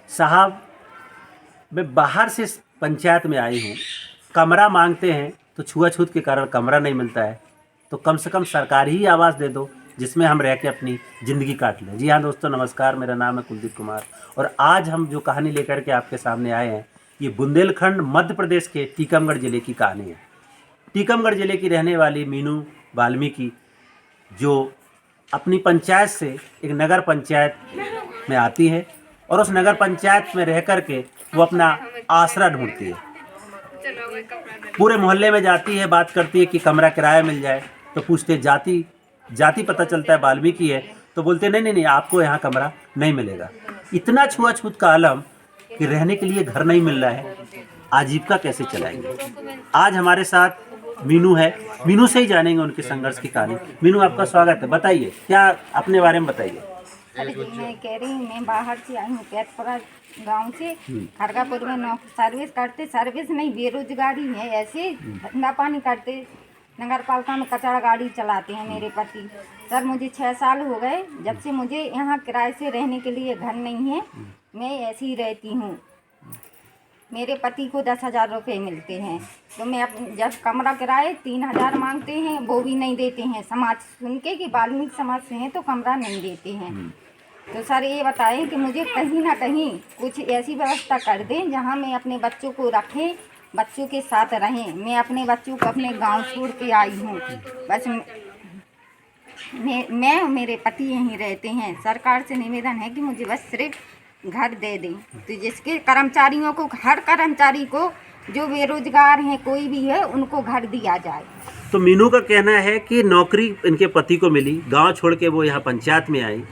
साहब, मैं बाहर से पंचायत में आई हूँ, कमरा मांगते हैं तो छुआछूत के कारण कमरा नहीं मिलता है, तो कम से कम सरकार ही आवास दे दो जिसमें हम रह के अपनी ज़िंदगी काट लें। जी हाँ दोस्तों, नमस्कार, मेरा नाम है कुलदीप कुमार और आज हम जो कहानी लेकर के आपके सामने आए हैं, ये बुंदेलखंड मध्य प्रदेश के टीकमगढ़ ज़िले की कहानी है। टीकमगढ़ ज़िले की रहने वाली मीनू वाल्मीकि, जो अपनी पंचायत से एक नगर पंचायत में आती है और उस नगर पंचायत में रह कर के वो अपना आसरा ढूंढती है। पूरे मोहल्ले में जाती है, बात करती है कि कमरा किराया मिल जाए, तो पूछते जाति पता चलता है वाल्मीकि है, तो बोलते नहीं, आपको यहाँ कमरा नहीं मिलेगा। इतना छुआछूत का आलम कि रहने के लिए घर नहीं मिल रहा है, आजीविका कैसे चलाएंगे। आज हमारे साथ मीनू है, मीनू से ही जानेंगे उनके संघर्ष की कहानी। मीनू, आपका स्वागत है, बताइए क्या अपने बारे में बताइए। अरे मैं कह रही हूँ, मैं बाहर से आई हूँ पेटपुरा गांव से। खड़गापुर में सर्विस करते, सर्विस नहीं बेरोजगारी है, ऐसे धंधा पानी करते, नगर पालिका में कचरा गाड़ी चलाते हैं मेरे पति। सर मुझे 6 साल हो गए जब से मुझे यहाँ किराए से रहने के लिए घर नहीं है, मैं ऐसी ही रहती हूँ। मेरे पति को 10,000 रुपये मिलते हैं, तो मैं जब कमरा किराए 3,000 मांगते हैं, वो भी नहीं देते हैं। समाज सुन के कि वाल्मीकि समाज से हैं तो कमरा नहीं देते हैं। तो सर ये बताएं कि मुझे कहीं ना कहीं कुछ ऐसी व्यवस्था कर दें जहां मैं अपने बच्चों को रखें, बच्चों के साथ रहें। मैं अपने बच्चों को अपने गांव छोड़ के आई हूँ, बस मैं और मेरे पति यहीं रहते हैं। सरकार से निवेदन है कि मुझे बस सिर्फ घर दे दें, तो जिसके कर्मचारियों को, हर कर्मचारी को जो बेरोजगार हैं कोई भी है, उनको घर दिया जाए। तो मीनू का कहना है कि नौकरी इनके पति को मिली, गांव छोड़ के वो यहाँ पंचायत में आई,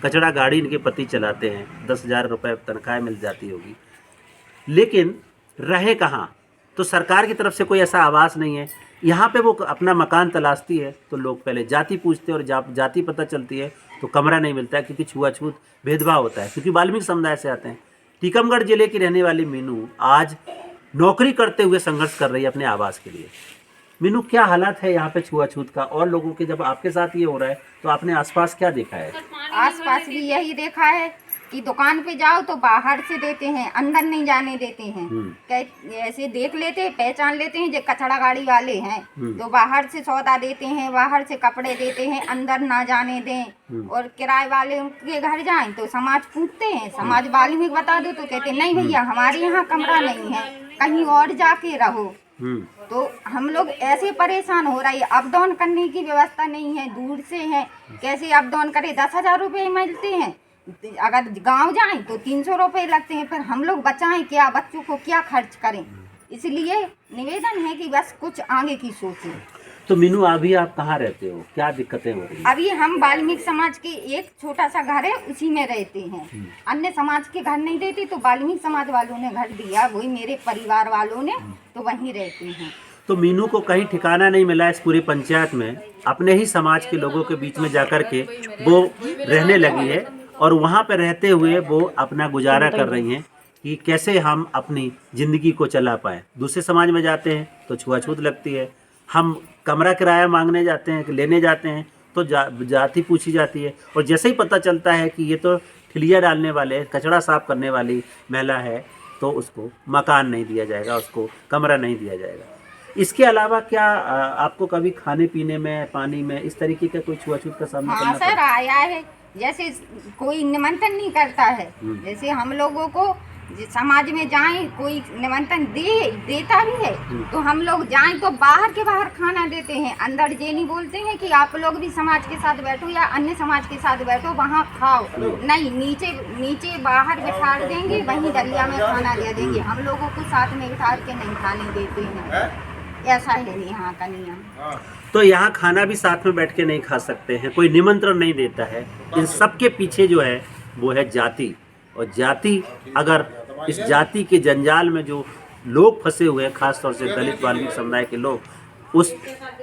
कचरा गाड़ी इनके पति चलाते हैं, 10,000 रुपये तनख्वाह मिल जाती होगी, लेकिन रहे कहाँ। तो सरकार की तरफ से कोई ऐसा आवास नहीं है। यहाँ पे वो अपना मकान तलाशती है तो लोग पहले जाति पूछते हैं और जाति पता चलती है तो कमरा नहीं मिलता है, क्योंकि छुआछूत भेदभाव होता है, क्योंकि वाल्मीकि समुदाय से आते हैं। टीकमगढ़ जिले की रहने वाली मीनू आज नौकरी करते हुए संघर्ष कर रही है अपने आवास के लिए। मीनू, क्या हालात है यहाँ पे छुआछूत का और लोगों के? जब आपके साथ ये हो रहा है तो आपने आसपास क्या देखा है? आसपास भी यही देखा है कि दुकान पे जाओ तो बाहर से देते हैं, अंदर नहीं जाने देते हैं। ऐसे देख लेते, पहचान लेते हैं जो कचरा गाड़ी वाले हैं, तो बाहर से सौदा देते हैं, बाहर से कपड़े देते हैं, अंदर ना जाने दें। और किराए वाले के घर जाएं तो समाज पूछते हैं, समाज वाले भी बता दो तो कहते नहीं भैया हमारे यहाँ कमरा नहीं है, कहीं और जाके रहो। तो हम लोग ऐसे परेशान हो रही है, अप डाउन करने की व्यवस्था नहीं है, दूर से है, कैसे अप डाउन करे। 10,000 रुपये मिलते हैं, अगर गांव जाएं तो 300 रुपये लगते हैं, फिर हम लोग बचाएं क्या, बच्चों को क्या खर्च करें। इसलिए निवेदन है कि बस कुछ आगे की सोचें। तो मीनू, अभी आप कहाँ रहते हो, क्या दिक्कतें हो रही हैं? अभी हम वाल्मीकि समाज के एक छोटा सा घर है, उसी में रहते हैं। अन्य समाज के घर नहीं देते, तो वाल्मीकि समाज वालों ने घर दिया, वही मेरे परिवार वालों ने, तो वहीं रहते हैं। तो मीनू को कहीं ठिकाना नहीं मिला इस पूरी पंचायत में, अपने ही समाज के लोगों के बीच में जाकर के वो रहने लगी है और वहाँ पे रहते हुए वो अपना गुजारा कर रही हैं कि कैसे हम अपनी ज़िंदगी को चला पाएँ। दूसरे समाज में जाते हैं तो छुआछूत लगती है, हम कमरा किराया मांगने जाते हैं, लेने जाते हैं तो जाति पूछी जाती है, और जैसे ही पता चलता है कि ये तो ठिलिया डालने वाले, कचरा साफ करने वाली महिला है, तो उसको मकान नहीं दिया जाएगा, उसको कमरा नहीं दिया जाएगा। इसके अलावा क्या आपको कभी खाने पीने में, पानी में इस तरीके का कोई छुआछूत का सामना करना पड़ा? सर आया है, जैसे कोई निमंत्रण नहीं करता है, जैसे हम लोगों को समाज में जाएं कोई निमंत्रण देता भी है तो हम लोग जाएं तो बाहर के बाहर खाना देते हैं, अंदर ये नहीं बोलते हैं कि आप लोग भी समाज के साथ बैठो या अन्य समाज के साथ बैठो वहाँ खाओ, नहीं, नीचे बाहर बिठा देंगे, वहीं दलिया में खाना दे देंगे, हम लोगों को साथ में बिठा के नहीं खाने देते हैं। ऐसा है यहाँ का नियम। तो यहाँ खाना भी साथ में बैठ के नहीं खा सकते हैं, कोई निमंत्रण नहीं देता है। इन सब के पीछे जो है वो है जाति, और जाति, अगर इस जाति के जंजाल में जो लोग फंसे हुए हैं, खासतौर से दलित वाल्मीकि समुदाय के लोग, उस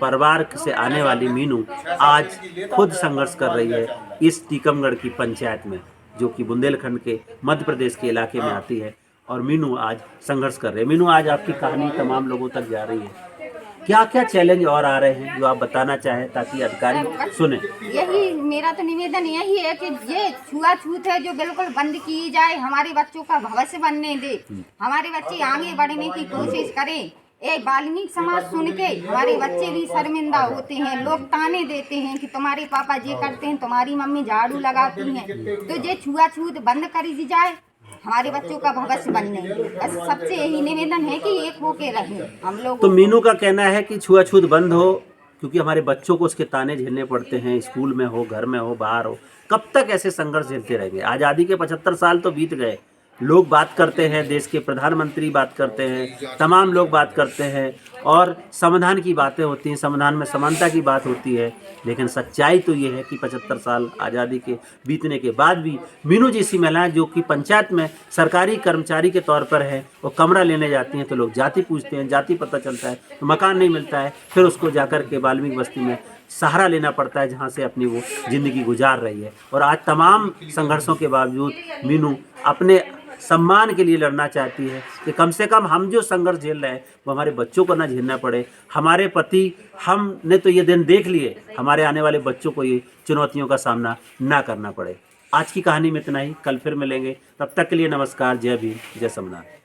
परिवार से आने वाली मीनू आज खुद संघर्ष कर रही है इस टीकमगढ़ की पंचायत में, जो कि बुंदेलखंड के मध्य प्रदेश के इलाके में आती है, और मीनू आज संघर्ष कर रही है। मीनू, आज आपकी कहानी तमाम लोगों तक जा रही है, क्या क्या चैलेंज और आ रहे हैं जो आप बताना चाहें ताकि अधिकारी सुने? यही मेरा तो निवेदन यही है कि ये छुआछूत है जो बिल्कुल बंद की जाए, हमारे बच्चों का भविष्य बनने दे, हमारे बच्चे आगे बढ़ने की कोशिश करें। एक वाल्मीकि समाज सुन के हमारे बच्चे भी शर्मिंदा होते हैं, लोग ताने देते हैं कि तुम्हारे पापा ये करते हैं, तुम्हारी मम्मी झाड़ू लगाती हैं, तो ये छुआछूत बंद करी जाए, हमारे बच्चों का भविष्य बनने दे। बस सबसे यही निवेदन है कि एक होके रहें हम लोग। तो मीनू का कहना है कि छुआछूत बंद हो, क्योंकि हमारे बच्चों को उसके ताने झेलने पड़ते हैं, स्कूल में हो, घर में हो, बाहर हो। कब तक ऐसे संघर्ष झेलते रहेंगे? आज़ादी के 75 साल तो बीत गए। लोग बात करते हैं, देश के प्रधानमंत्री बात करते हैं, तमाम लोग बात करते हैं और समाधान की बातें होती हैं, समाधान में समानता की बात होती है, लेकिन सच्चाई तो ये है कि 75 साल आज़ादी के बीतने के बाद भी मीनू जैसी महिलाएं जो कि पंचायत में सरकारी कर्मचारी के तौर पर है, वो कमरा लेने जाती हैं तो लोग जाति पूछते हैं, जाति पता चलता है तो मकान नहीं मिलता है, फिर उसको जाकर के वाल्मीकि बस्ती में सहारा लेना पड़ता है जहाँ से अपनी वो ज़िंदगी गुजार रही है। और आज तमाम संघर्षों के बावजूद मीनू अपने सम्मान के लिए लड़ना चाहती है कि कम से कम हम जो संघर्ष झेल रहे हैं वो हमारे बच्चों को ना झेलना पड़े। हमारे पति हमने तो ये दिन देख लिए, हमारे आने वाले बच्चों को ये चुनौतियों का सामना ना करना पड़े। आज की कहानी में इतना ही, कल फिर मिलेंगे, तब तक के लिए नमस्कार, जय भीम, जय सोमनाथ।